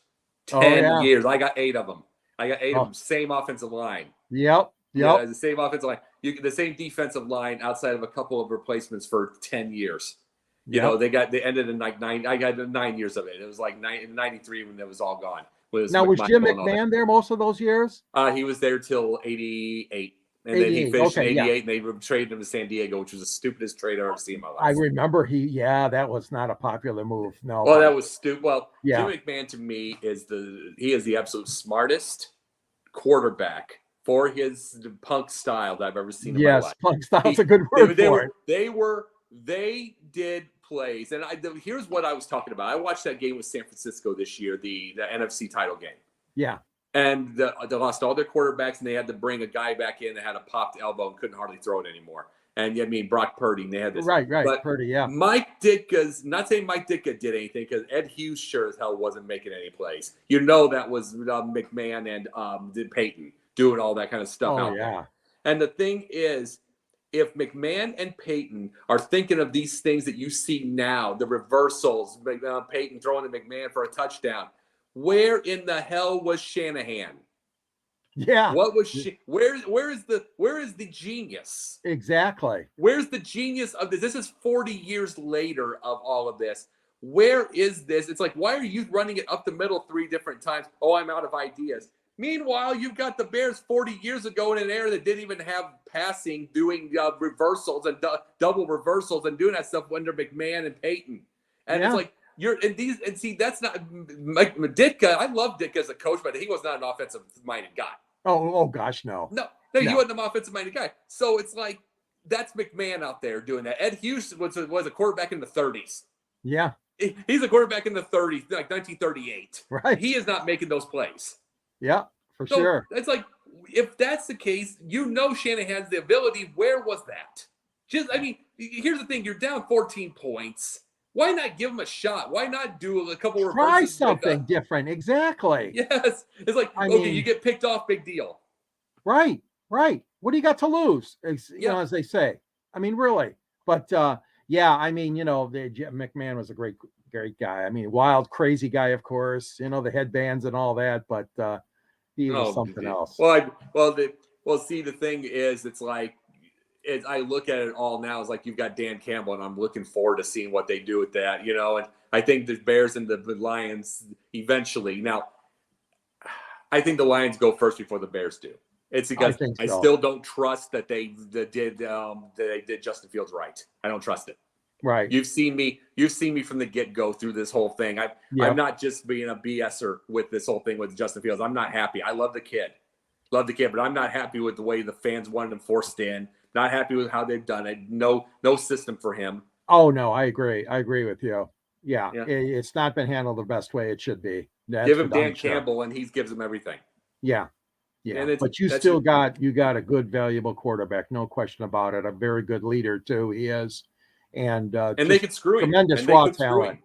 10 years. I got 8 of them. Of them. Same offensive line. Yep. Yeah, the same offensive line. The same defensive line outside of a couple of replacements for 10 years. They ended in like 9. I got 9 years of it. It was like 93 when it was all gone. Was Jim McMahon there most of those years? He was there till 88. And then he finished in 88, and they traded him to San Diego, which was the stupidest trade I've ever seen in my life. I remember that was not a popular move. No. Well, that was stupid. Well, Jim McMahon to me is the absolute smartest quarterback for his punk style that I've ever seen in my life. Yes, punk style's a good word for it. They did plays, and here's what I was talking about. I watched that game with San Francisco this year, the NFC title game. Yeah. And they lost all their quarterbacks, and they had to bring a guy back in that had a popped elbow and couldn't hardly throw it anymore. And Brock Purdy, and they had this. Right, but Purdy, yeah. Mike Ditka's, not saying Mike Ditka did anything, because Ed Hughes sure as hell wasn't making any plays. That was McMahon and Peyton doing all that kind of stuff out there. And the thing is, if McMahon and Peyton are thinking of these things that you see now, the reversals, Peyton throwing to McMahon for a touchdown, where in the hell was Shanahan? Yeah. What was where is the genius? Exactly. Where's the genius of this? This is 40 years later of all of this. Where is this? It's like, why are you running it up the middle 3 different times? Oh, I'm out of ideas. Meanwhile, you've got the Bears 40 years ago in an era that didn't even have passing, doing reversals and double reversals and doing that stuff under McMahon and Peyton. And it's like, that's not like Ditka. I love Ditka as a coach, but he was not an offensive minded guy. Oh gosh, no. No, he wasn't an offensive minded guy. So it's like, that's McMahon out there doing that. Ed Hughes was a quarterback in the 30s. Yeah. He's a quarterback in the 30s, like 1938. Right. He is not making those plays. Yeah, for sure. It's like, if that's the case, Shanahan has the ability. Where was that? Here's the thing. You're down 14 points. Why not give them a shot? Why not do a couple Try reverses with something different. Exactly. yes. It's like, I okay, you mean, get picked off, big deal. right, right. What do you got to lose? Yeah. As they say. I mean, really. But yeah, I mean, McMahon was a great, great guy. I mean, wild, crazy guy, of course. The headbands and all that. But he was Oh, something else. see, the thing is, it's like, I look at it all now. It's like you've got Dan Campbell, and I'm looking forward to seeing what they do with that. And I think the Bears and the Lions eventually. Now, I think the Lions go first before the Bears do. It's I because think I so. still don't trust that they did Justin Fields right. I don't trust it. Right. You've seen me from the get-go through this whole thing. I'm not just being a BSer with this whole thing with Justin Fields. I'm not happy. I love the kid, but I'm not happy with the way the fans wanted him forced in. Not happy with how they've done it. No system for him. Oh no, I agree. I agree with you. Yeah, Yeah. it's not been handled the best way it should be. That's Give for him Dan darn sure. Campbell, and he gives him everything. Yeah, yeah. And But you got a good, valuable quarterback, no question about it. A very good leader too. He is, and they could screw him. Tremendous raw talent.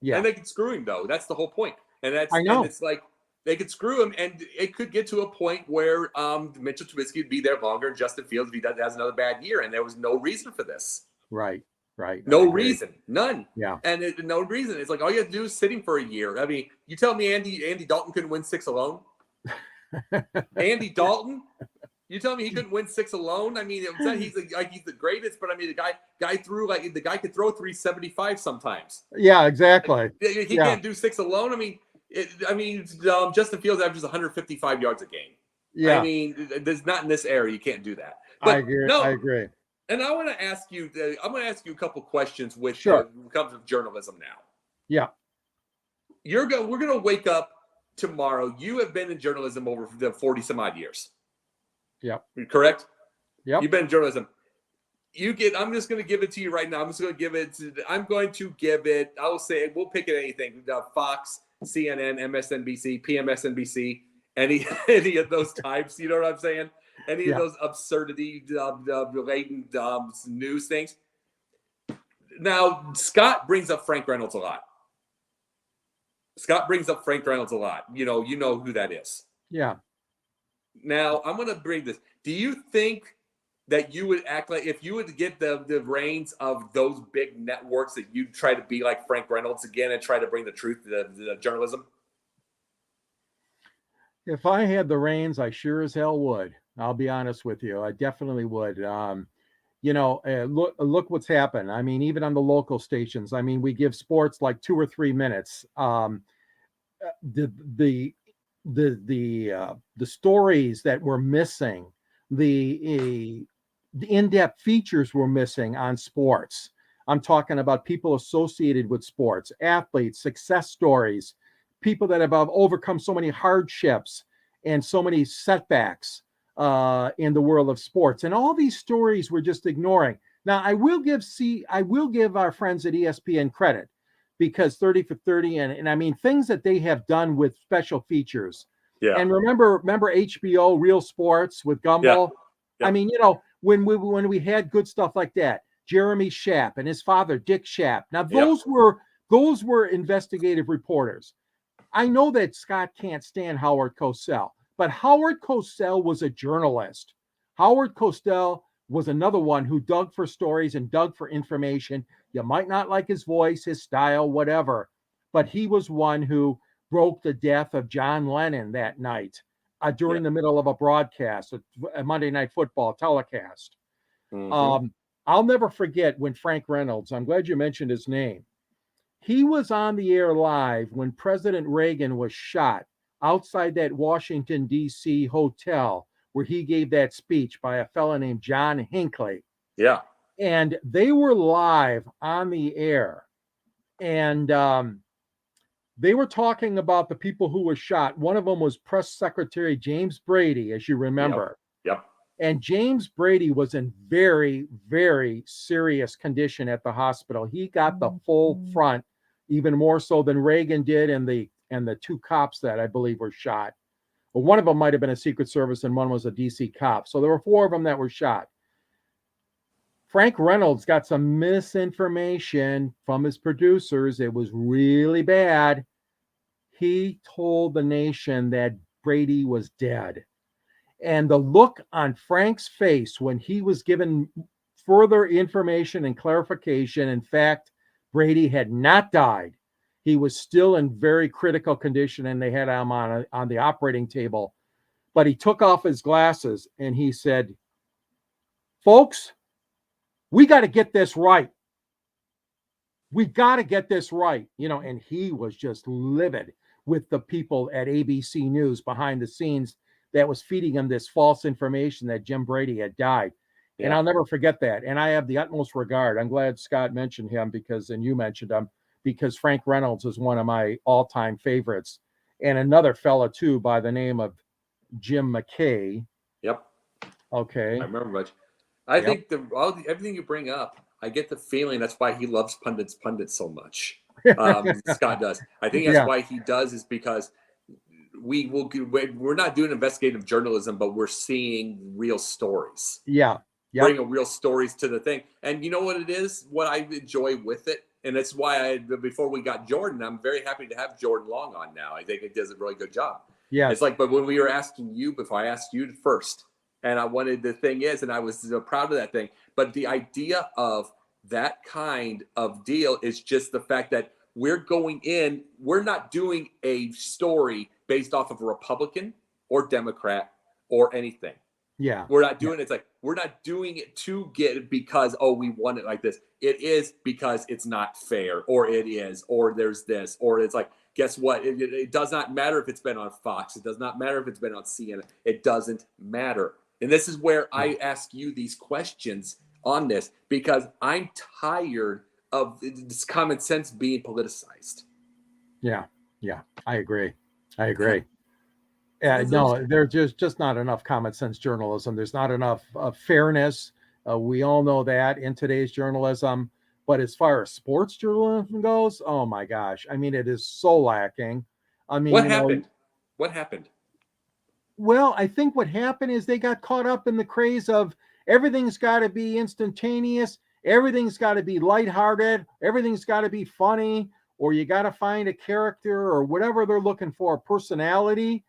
Yeah, and they could screw him though. That's the whole point. And I know. and it's like they could screw him, and it could get to a point where Mitchell Trubisky would be there longer, and Justin Fields if he has another bad year, and there was no reason for this. Right. No reason, none. Yeah. And no reason. It's like all you have to do is sit him for a year. I mean, you tell me Andy Dalton couldn't win 6 alone? Andy Dalton? You tell me he couldn't win 6 alone? I mean, he's the greatest, but I mean, the guy could throw 375 sometimes. Yeah, exactly. He can't do 6 alone. I mean, Justin Fields averages 155 yards a game. Yeah. I mean, there's not in this era. You can't do that. But I agree. No, I agree. And I want to ask you. I'm going to ask you a couple questions when it comes to journalism now. Yeah. We're going to wake up tomorrow. You have been in journalism over the 40 some odd years. Yep. Correct? Yep. You've been in journalism. I'm just going to give it to you right now. I'm going to give it. I will say we'll pick at anything. Fox, CNN, MSNBC, PMSNBC, any of those types. You know what I'm saying? Any of those absurdity related news things. Now, Scott brings up Frank Reynolds a lot. You know who that is. Yeah. Now, I'm going to bring this. Do you think that you would act like if you would get the reins of those big networks that you'd try to be like Frank Reynolds again and try to bring the truth to the journalism? If I had the reins, I sure as hell would. I'll be honest with you. I definitely would. Look what's happened. I mean, even on the local stations, I mean, we give sports like 2 or 3 minutes. The stories that were missing, the in-depth features were missing on sports. I'm talking about people associated with sports, athletes, success stories, people that have overcome so many hardships and so many setbacks in the world of sports. And all these stories we're just ignoring. Now, I will give our friends at ESPN credit, because 30 for 30 and I mean things that they have done with special features. Yeah. And remember HBO Real Sports with Gumbel? Yeah. I mean, when we had good stuff like that, Jeremy Schaap and his father Dick Schaap. Now those were investigative reporters. I know that Scott can't stand Howard Cosell, but Howard Cosell was a journalist. Howard Cosell was another one who dug for stories and dug for information. You might not like his voice, his style, whatever, but he was one who broke the death of John Lennon that night during the middle of a broadcast, a Monday Night Football telecast. Mm-hmm. I'll never forget when Frank Reynolds, I'm glad you mentioned his name. He was on the air live when President Reagan was shot outside that Washington, D.C. hotel where he gave that speech by a fellow named John Hinckley. Yeah. And they were live on the air. And they were talking about the people who were shot. One of them was Press Secretary James Brady, as you remember. Yep. And James Brady was in very, very serious condition at the hospital. He got the full front, even more so than Reagan did, and the 2 cops that I believe were shot. Well, one of them might have been a Secret Service and one was a DC cop. So there were 4 of them that were shot. Frank Reynolds got some misinformation from his producers. It was really bad. He told the nation that Brady was dead. And the look on Frank's face when he was given further information and clarification, in fact, Brady had not died. He was still in very critical condition, and they had him on the operating table. But he took off his glasses and he said, folks, we got to get this right. We got to get this right. And he was just livid with the people at ABC News behind the scenes that was feeding him this false information that Jim Brady had died. Yeah. And I'll never forget that. And I have the utmost regard. I'm glad Scott mentioned him and you mentioned him, because Frank Reynolds is one of my all-time favorites. And another fella too, by the name of Jim McKay. Yep. Okay. I remember much. I think everything you bring up, I get the feeling that's why he loves pundits so much. Scott does. I think that's why he does, is because we're not doing investigative journalism, but we're seeing real stories. Yeah. Yep. Bringing real stories to the thing. And you know what it is? What I enjoy with it, and that's why before we got Jordan, I'm very happy to have Jordan Long on now. I think he does a really good job. Yeah. It's like, but when we were asking you, before I asked you first, and the thing is, and I was proud of that thing, but the idea of that kind of deal is just the fact that we're not doing a story based off of a Republican or Democrat or anything. Yeah. We're not doing it. It's like, we're not doing it to get it because, we want it like this. It is because it's not fair, or it is, or there's this, or it's like, guess what? It does not matter if it's been on Fox. It does not matter if it's been on CNN. It doesn't matter. And this is where I ask you these questions on this, because I'm tired of this common sense being politicized. Yeah. I agree. No, there's just not enough common sense journalism. There's not enough fairness. We all know that in today's journalism. But as far as sports journalism goes, oh my gosh. I mean, it is so lacking. I mean, what happened? What happened? Well, I think what happened is they got caught up in the craze of everything's got to be instantaneous. Everything's got to be lighthearted. Everything's got to be funny, or you got to find a character or whatever they're looking for, a personality.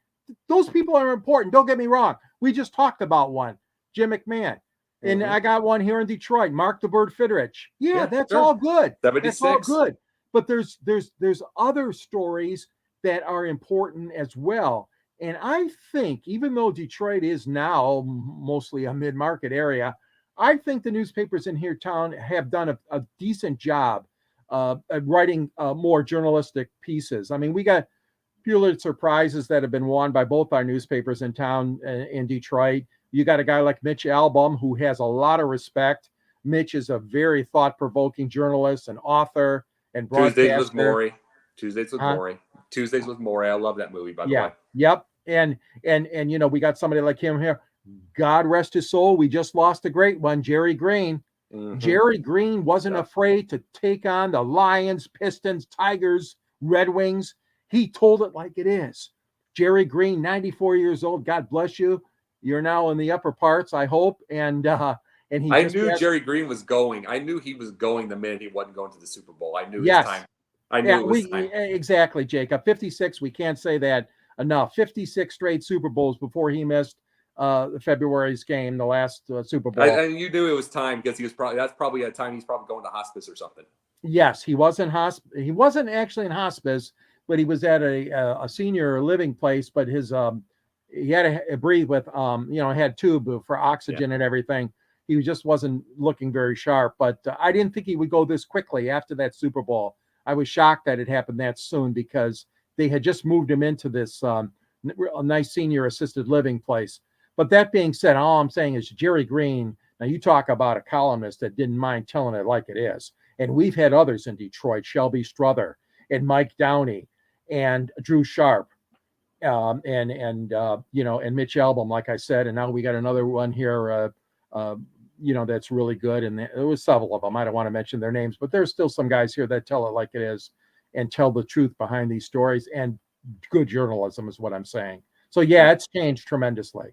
Those people are important. Don't get me wrong. We just talked about one, Jim McMahon. And I got one here in Detroit, Mark the Bird Fitterich. Yeah, that's all good. 76. That's all good. But there's other stories that are important as well. And I think, even though Detroit is now mostly a mid-market area, I think the newspapers in here town have done a decent job at writing more journalistic pieces. I mean, we got Pulitzer Prizes that have been won by both our newspapers in town in Detroit. You got a guy like Mitch Albom, who has a lot of respect. Mitch is a very thought-provoking journalist and author and broadcaster. Tuesdays with Maury. I love that movie, by the way. Yep. And we got somebody like him here. God rest his soul. We just lost a great one, Jerry Green. Mm-hmm. Jerry Green wasn't afraid to take on the Lions, Pistons, Tigers, Red Wings. He told it like it is. Jerry Green, 94 years old. God bless you. You're now in the upper parts, I hope. And I knew Jerry Green was going. I knew he was going the minute he wasn't going to the Super Bowl. I knew his time. I knew it was time. Exactly, Jacob. 56. We can't say that enough. 56 straight Super Bowls before he missed February's game, the last Super Bowl. And you knew it was time, because that's probably a time he's probably going to hospice or something. Yes, he was in hospice. He wasn't actually in hospice, but he was at a senior living place. But he had to breathe with had tube for oxygen and everything. He just wasn't looking very sharp. But I didn't think he would go this quickly after that Super Bowl. I was shocked that it happened that soon, because they had just moved him into this nice senior assisted living place. But that being said, all I'm saying is Jerry Green. Now, you talk about a columnist that didn't mind telling it like it is. And we've had others in Detroit, Shelby Struther and Mike Downey and Drew Sharp and Mitch Albom, like I said. And now we got another one here, that's really good. And there was several of them. I don't want to mention their names, but there's still some guys here that tell it like it is and tell the truth behind these stories. And good journalism is what I'm saying. So, yeah, it's changed tremendously.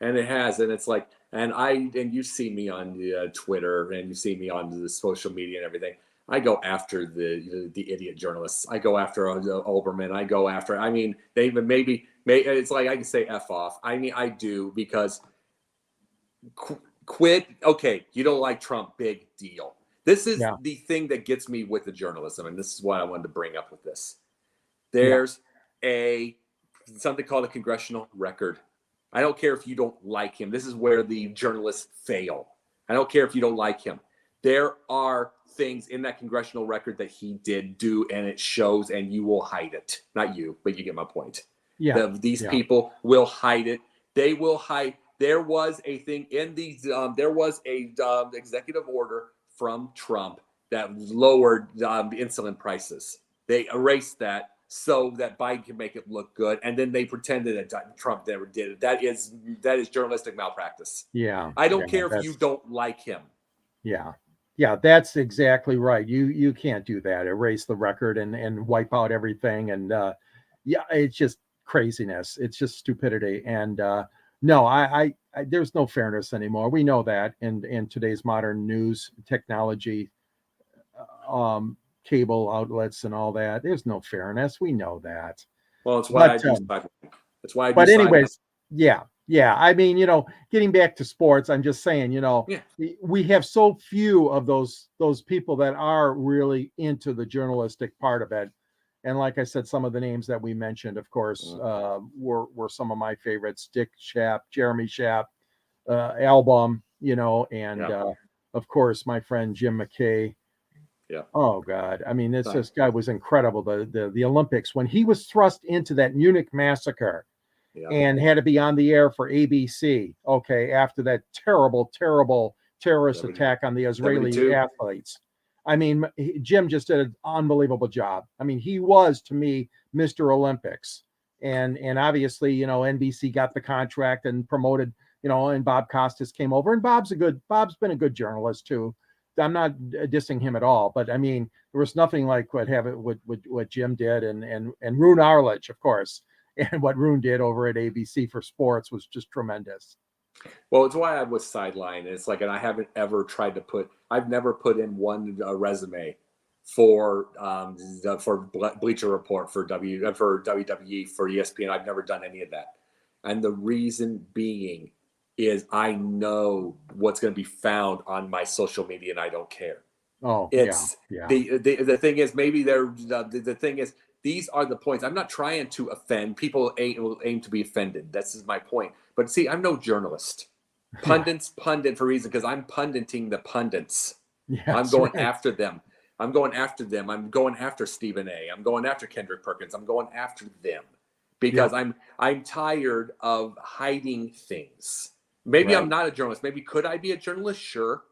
And it has. And it's like, And you see me on the Twitter, and you see me on the social media and everything. I go after the idiot journalists. I go after Olbermann. I go after. I mean, they even maybe it's like I can say F off. I mean, I do, because quit. Okay, you don't like Trump, big deal. This is the thing that gets me with the journalism, and this is what I wanted to bring up with this. There's something called a congressional record. I don't care if you don't like him. This is where the journalists fail. I don't care if you don't like him. There are things in that congressional record that he did do, and it shows, and you will hide it. Not you, but you get my point. These people will hide it. They will hide. There was a thing in these. There was a executive order from Trump that lowered insulin prices. They erased that so that Biden can make it look good, and then they pretended that Trump never did it. That is journalistic malpractice. I don't care if you don't like him. That's exactly right. You can't do that. Erase the record and wipe out everything. And it's just craziness. It's just stupidity. And no, I there's no fairness anymore. We know that in today's modern news technology, cable outlets and all that. There's no fairness. We know that. Well, it's why I do. That's why I do. But anyways, I mean, getting back to sports, I'm just saying, we have so few of those people that are really into the journalistic part of it. And like I said, some of the names that we mentioned, of course, were some of my favorites: Dick Schaap, Jeremy Schaap, Album, and of course, my friend Jim McKay. Oh God. I mean, this guy was incredible. The Olympics, when he was thrust into that Munich massacre and had to be on the air for ABC. Okay. After that terrible terrorist attack on the Israeli athletes. I mean, Jim just did an unbelievable job. I mean, he was, to me, Mr. Olympics. And obviously, NBC got the contract and promoted, and Bob Costas came over, and Bob's been a good journalist too. I'm not dissing him at all, but I mean, there was nothing like what Jim did, and Roone Arledge, of course, and what Roone did over at ABC for sports was just tremendous. Well, it's why I was sidelined. It's like, and I haven't ever tried to I've never put in one resume for Bleacher Report, for WWE, for ESPN. I've never done any of that, and the reason being is I know what's going to be found on my social media, and I don't care. The thing is, maybe the thing is, these are the points. I'm not trying to offend. People aim to be offended. That's my point. But see, I'm no journalist. Pundits pundit for a reason, because I'm punditing the pundits. I'm going after them. I'm going after Stephen A. I'm going after Kendrick Perkins. I'm going after them because I'm tired of hiding things. Maybe I'm not a journalist. Maybe could I be a journalist? Sure.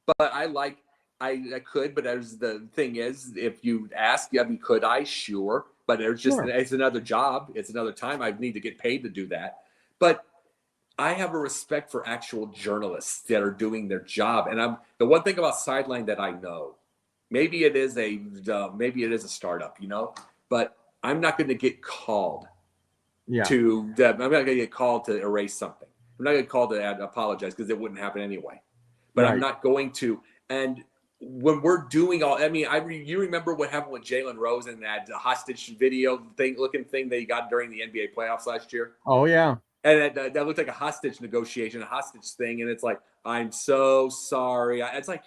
But I could, but as the thing is, if you ask, could I? Sure. But it's another job. It's another time. I need to get paid to do that. But I have a respect for actual journalists that are doing their job. And the one thing about Sideline that I know, maybe it is a startup, but I'm not going to get called I'm not going to get called to erase something. I'm not going to call to apologize, because it wouldn't happen anyway. But I'm not going to. And when we're doing you remember what happened with Jalen Rose and that hostage video looking thing they got during the NBA playoffs last year? Oh, yeah. And that looked like a hostage negotiation, a hostage thing. And it's like, I'm so sorry. It's like,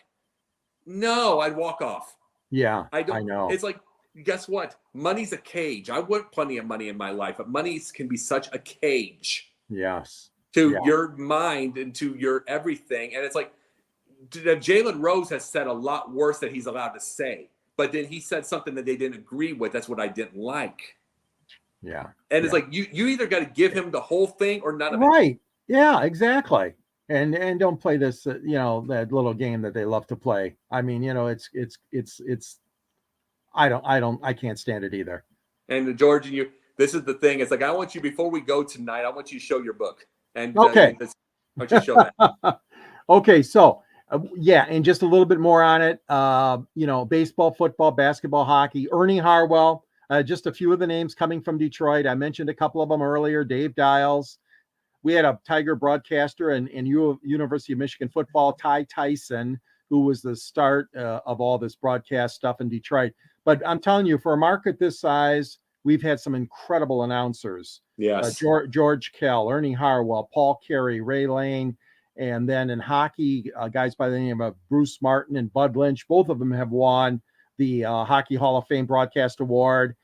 no, I'd walk off. Yeah, I know. It's like, guess what? Money's a cage. I want plenty of money in my life, but money can be such a cage. Yes. To your mind and to your everything. And it's like, Jalen Rose has said a lot worse that he's allowed to say. But then he said something that they didn't agree with. That's what I didn't like. Yeah. And it's like, you either got to give him the whole thing or none of it. Right. Yeah, exactly. And don't play this, that little game that they love to play. I mean, it's I can't stand it either. And George, this is the thing. It's like, I want you, before we go tonight, I want you to show your book. And okay. I want you to show that. Okay. So and just a little bit more on it. Baseball, football, basketball, hockey, Ernie Harwell, just a few of the names coming from Detroit. I mentioned a couple of them earlier: Dave Dials, we had a Tiger broadcaster in University of Michigan football, Ty Tyson, who was the start of all this broadcast stuff in Detroit. But I'm telling you, for a market this size, we've had some incredible announcers. Yes. George Kell, Ernie Harwell, Paul Carey, Ray Lane, and then in hockey, guys by the name of Bruce Martin and Bud Lynch. Both of them have won the Hockey Hall of Fame Broadcast Award.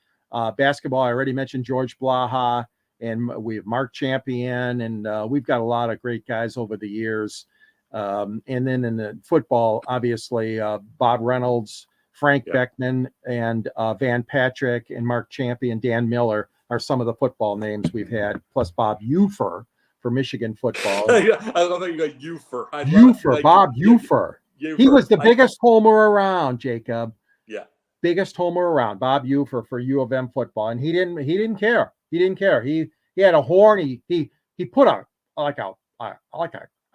Basketball, I already mentioned George Blaha, and we have Mark Champion, and we've got a lot of great guys over the years. And then in the football, obviously, Bob Reynolds, Frank Beckman, and Van Patrick, and Mark Champion, Dan Miller are some of the football names we've had, plus Bob Ufer for Michigan football. I love how you go Ufer. Bob Ufer. He was the biggest homer around, Jacob. Yeah. Biggest homer around, Bob Ufer for U of M football. And he didn't care. He didn't care. He had a horn. He put a I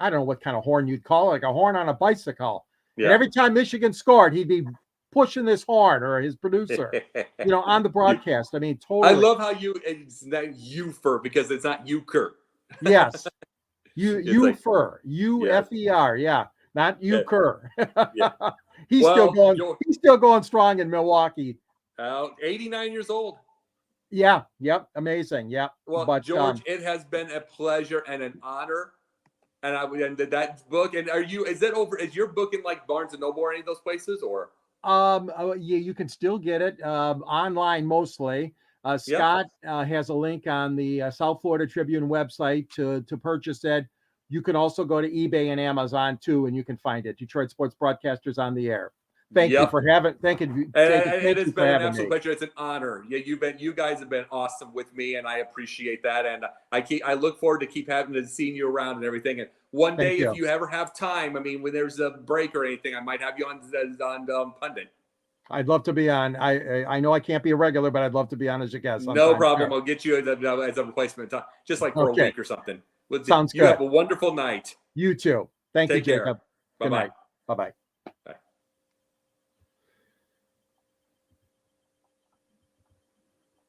don't know what kind of horn you'd call it, like a horn on a bicycle. Yeah. And every time Michigan scored, he'd be pushing this horn, or his producer, on the broadcast. I mean, totally. I love how it's not Ufer because it's not Euchre. Yes. Ufer. U-F-E-R. Yeah. Not Euchre. Yeah. He's still going strong in Milwaukee. 89 years old. Yeah. Yep. Amazing. Yeah. Well, George, it has been a pleasure and an honor. And that book, and is your book in like Barnes and Noble or any of those places, or? Yeah, you can still get it online mostly. Scott has a link on the South Florida Tribune website to purchase it. You can also go to eBay and Amazon too, and you can find it. Detroit Sports Broadcasters on the Air. Thank you for having. Thank you. It has been an absolute pleasure. It's an honor. Yeah, you guys have been awesome with me, and I appreciate that. And I look forward to keep having to seeing you around and everything. And one day, if you ever have time, I mean, when there's a break or anything, I might have you on Pundit. I'd love to be on. I know I can't be a regular, but I'd love to be on as a guest. No problem. I'll get you as a replacement, just like for a week or something. Sounds good. You have a wonderful night. You too. Thank you, Jacob. Bye-bye. Good night. Bye-bye. Bye.